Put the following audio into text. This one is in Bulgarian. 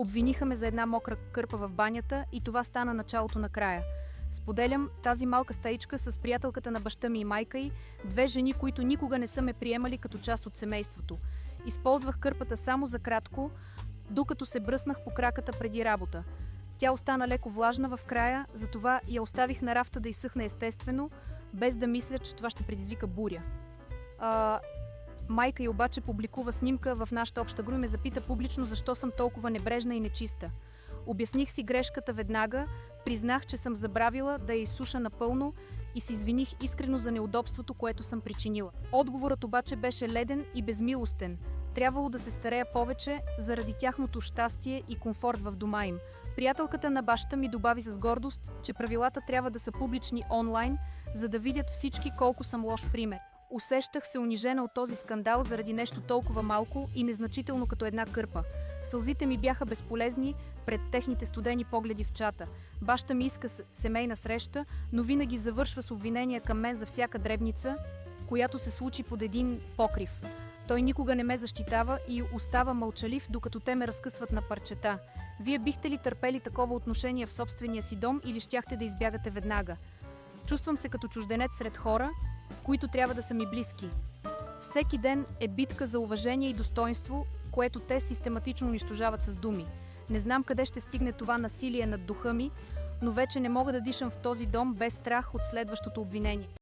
Обвиниха ме за една мокра кърпа в банята и това стана началото на края. Споделям тази малка стаичка с приятелката на баща ми и майка й, две жени, които никога не са ме приемали като част от семейството. Използвах кърпата само за кратко, докато се бръснах по краката преди работа. Тя остана леко влажна в края, затова я оставих на рафта да изсъхне естествено, без да мисля, че това ще предизвика буря. Майка й обаче публикува снимка в нашата обща група и ме запита публично защо съм толкова небрежна и нечиста. Обясних си грешката веднага, признах, че съм забравила да я изсуша напълно и се извиних искрено за неудобството, което съм причинила. Отговорът обаче беше леден и безмилостен. Трябвало да се старея повече заради тяхното щастие и комфорт в дома им. Приятелката на баща ми добави с гордост, че правилата трябва да са публични онлайн, за да видят всички колко съм лош пример. Усещах се унижена от този скандал заради нещо толкова малко и незначително като една кърпа. Сълзите ми бяха безполезни пред техните студени погледи в чата. Баща ми иска семейна среща, но винаги завършва с обвинения към мен за всяка дребница, която се случи под един покрив. Той никога не ме защитава и остава мълчалив, докато те ме разкъсват на парчета. Вие бихте ли търпели такова отношение в собствения си дом или щяхте да избягате веднага? Чувствам се като чужденец сред хора, които трябва да са ми близки. Всеки ден е битка за уважение и достоинство, което те систематично унищожават с думи. Не знам къде ще стигне това насилие над духа ми, но вече не мога да дишам в този дом без страх от следващото обвинение.